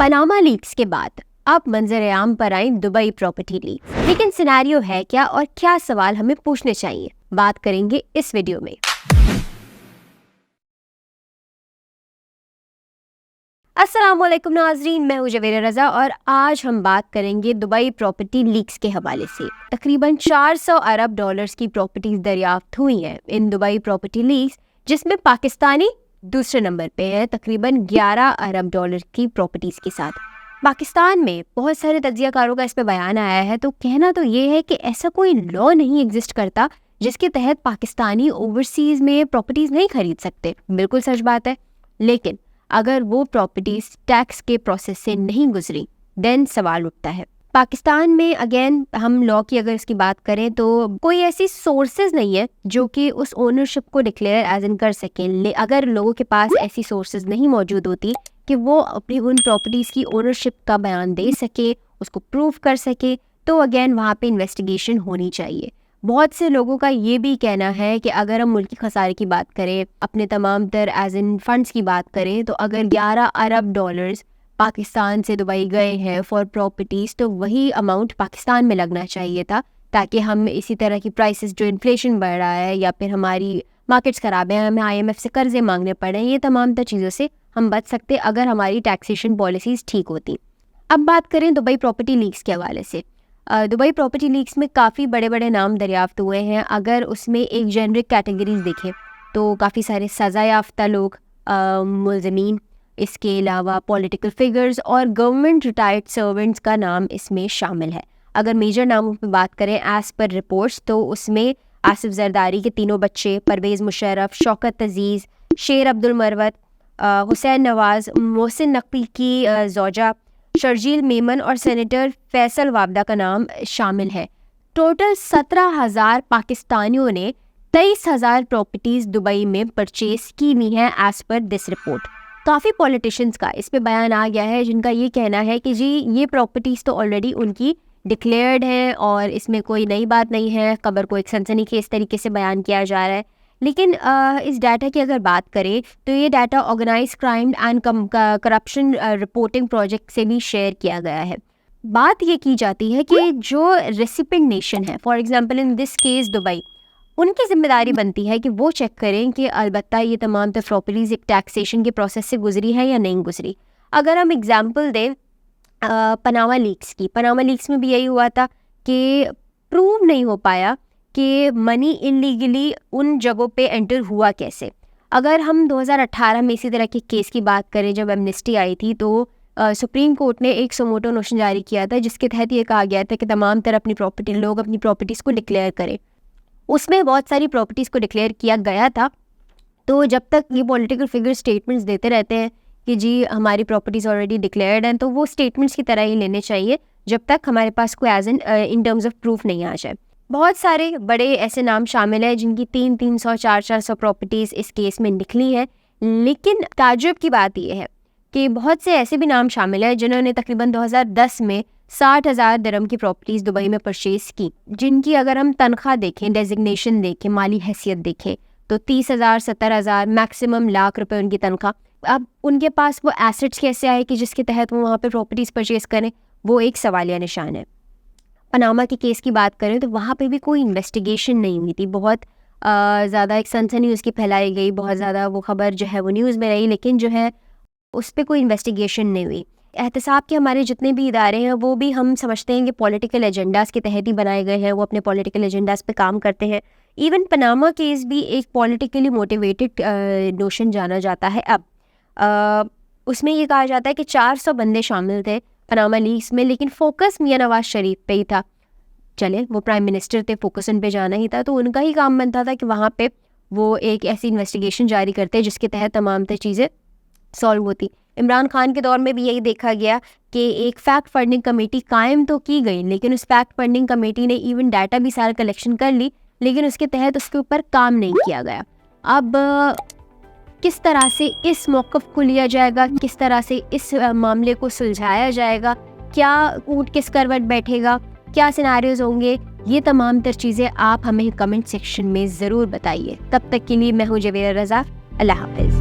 Panama leaks के बाद अब मंजर-ए-आम पर आई दुबई प्रॉपर्टी लीक। लेकिन सिनेरियो है क्या और क्या सवाल हमें पूछने चाहिए, बात करेंगे इस वीडियो में। अस्सलामुअलैकुम नाजरीन, मैं हूं जवेरा रजा और आज हम बात करेंगे दुबई प्रॉपर्टी लीक्स के हवाले से। तकरीबन 400 अरब डॉलर्स की प्रॉपर्टीज दरियाफ्त हुई हैं इन दुबई प्रॉपर्टी लीक्स, जिसमें पाकिस्तानी दूसरे नंबर पे है तकरीबन 11 अरब डॉलर की प्रॉपर्टीज के साथ। पाकिस्तान में बहुत सारे तज्जियाकारों का इस पे बयान आया है, तो कहना तो ये है कि ऐसा कोई लॉ नहीं एग्जिस्ट करता जिसके तहत पाकिस्तानी ओवरसीज में प्रॉपर्टीज नहीं खरीद सकते। बिल्कुल सच बात है, लेकिन अगर वो प्रॉपर्टीज टैक्स के प्रोसेस से नहीं गुजरी देन सवाल उठता है। पाकिस्तान में अगेन हम लॉ की अगर इसकी बात करें तो कोई ऐसी सोर्सेज नहीं है जो कि उस ओनरशिप को डिक्लेयर एज इन कर सकें। अगर लोगों के पास ऐसी सोर्सेज नहीं मौजूद होती कि वो अपनी उन प्रॉपर्टीज की ओनरशिप का बयान दे सके, उसको प्रूव कर सके, तो अगेन वहाँ पे इन्वेस्टिगेशन होनी चाहिए। बहुत से लोगों का ये भी कहना है कि अगर हम मुल्की खसारे की बात करें, अपने तमाम तर एज इन फंड्स की बात करें, तो अगर 11 अरब डॉलर्स पाकिस्तान से दुबई गए हैं फॉर प्रॉपर्टीज़, तो वही अमाउंट पाकिस्तान में लगना चाहिए था, ताकि हम इसी तरह की प्राइसेस, जो इन्फ्लेशन बढ़ रहा है या फिर हमारी मार्केट्स ख़राब हैं, हमें IMF से कर्जे मांगने पड़े, ये तमाम तर चीज़ों से हम बच सकते अगर हमारी टैक्सेशन पॉलिसीज़ ठीक होती। अब बात करें दुबई प्रॉपर्टी लीक्स के हवाले से। दुबई प्रॉपर्टी लीक्स में काफ़ी बड़े बड़े नाम दरियाफ्त हुए हैं। अगर उसमें एक जेनरिक कैटेगरीज देखें तो काफ़ी सारे सज़ा याफ्ता लोग, मुलज़मीन, इसके अलावा पॉलिटिकल फिगर्स और गवर्नमेंट रिटायर्ड सर्वेंट्स का नाम इसमें शामिल है। अगर मेजर नामों पे बात करें एज़ पर रिपोर्ट्स, तो उसमें आसिफ जरदारी के तीनों बच्चे, परवेज़ मुशर्रफ, शौकत अजीज़, शेर अब्दुल मरवत, हुसैन नवाज़, मोहसिन नकवी की ज़ौजा शर्जील मेमन और सेनेटर फैसल वाबदा का नाम शामिल है। टोटल 17,000 पाकिस्तानियों ने 23,000 प्रॉपर्टीज़ दुबई में परचेज की हुई हैं एज़ पर दिस रिपोर्ट। काफ़ी पॉलिटिशियंस का इस पे बयान आ गया है जिनका ये कहना है कि जी ये प्रॉपर्टीज़ तो ऑलरेडी उनकी डिक्लेयर्ड है और इसमें कोई नई बात नहीं है, खबर को एक सनसनीखेज तरीके से बयान किया जा रहा है। लेकिन इस डाटा की अगर बात करें तो ये data organised crime and corruption reporting project से भी शेयर किया गया है। बात ये की जाती है कि जो रेसिपिएंट नेशन है, for example in this case Dubai, उनकी जिम्मेदारी बनती है कि वो चेक करें कि अलबत्ता ये तमाम प्रॉपर्टीज़ एक टैक्सेशन के प्रोसेस से गुजरी है या नहीं गुजरी। अगर हम एग्जांपल दें पनामा लीक्स की, पनामा लीक्स में भी यही हुआ था कि प्रूव नहीं हो पाया कि मनी इलीगली उन जगहों पे एंटर हुआ कैसे। अगर हम 2018 में इसी तरह के केस की बात करें, जब एमनेस्टी आई थी, तो सुप्रीम कोर्ट ने एक सुमोटो नोशन जारी किया था जिसके तहत ये कहा गया था कि तमाम तरह अपनी प्रॉपर्टीज़ को डिक्लेयर करें। उसमें बहुत सारी प्रॉपर्टीज़ को डिक्लेयर किया गया था। तो जब तक ये पॉलिटिकल फिगर स्टेटमेंट्स देते रहते हैं कि जी हमारी प्रॉपर्टीज़ ऑलरेडी डिक्लेयर्ड हैं, तो वो स्टेटमेंट्स की तरह ही लेने चाहिए जब तक हमारे पास कोई as in terms of proof नहीं आ जाए। बहुत सारे बड़े ऐसे नाम शामिल हैं जिनकी 300, 400 प्रॉपर्टीज़ इस केस में निकली हैं। लेकिन ताज्जुब की बात यह है कि बहुत से ऐसे भी नाम शामिल हैं जिन्होंने तकरीबन 2010 में 60,000 दिरहम की प्रॉपर्टीज़ दुबई में परचेज़ की, जिनकी अगर हम तनख्वाह देखें, डेजिग्नेशन देखें, माली हैसियत देखें, तो 30,000, 70,000, मैक्सिमम लाख रुपए उनकी तनख्वाह। अब उनके पास वो एसेट्स कैसे आए कि जिसके तहत वो वहाँ पे प्रॉपर्टीज़ परचेज़ करें, वो एक सवालिया निशान है। पनामा के केस की बात करें तो वहाँ पे भी कोई इन्वेस्टिगेशन नहीं हुई थी। बहुत ज़्यादा एक सनसनी उसकी फैलाई गई, बहुत ज़्यादा वो खबर जो है वो न्यूज़ में रही, लेकिन जो है उस पर कोई इन्वेस्टिगेशन नहीं हुई। एहतसाब के हमारे जितने भी इदारे हैं वो भी हम समझते हैं कि पॉलिटिकल एजेंडाज़ के तहत ही बनाए गए हैं, वो अपने पॉलिटिकल एजेंडाज़ पे काम करते हैं। इवन पनामा केस भी एक पॉलिटिकली मोटिवेटेड नोशन जाना जाता है। अब उसमें ये कहा जाता है कि 400 बंदे शामिल थे पनामा लीक्स में, लेकिन फोकस मियां नवाज शरीफ पे ही था। चले वो प्राइम मिनिस्टर थे, फोकस उन पे जाना ही था, तो उनका ही काम बनता था कि वहाँ पे वो एक ऐसी इन्वेस्टिगेशन जारी करते जिसके तहत तमाम चीज़ें सॉल्व होती। इमरान खान के दौर में भी यही देखा गया कि एक फैक्ट फंडिंग कमेटी कायम तो की गई, लेकिन उस फैक्ट फंडिंग कमेटी ने इवन डाटा भी सारा कलेक्शन कर ली, लेकिन उसके तहत उसके ऊपर काम नहीं किया गया। अब किस तरह से इस मौक़िफ़ को लिया जाएगा, किस तरह से इस मामले को सुलझाया जाएगा, क्या ऊँट किस करवट बैठेगा, क्या सिनेरियोज़ होंगे, ये तमाम तर चीज़ें आप हमें कमेंट सेक्शन में ज़रूर बताइए। तब तक के लिए मैं हूँ जवेरा रज़ा। अल्लाह हाफ़िज़।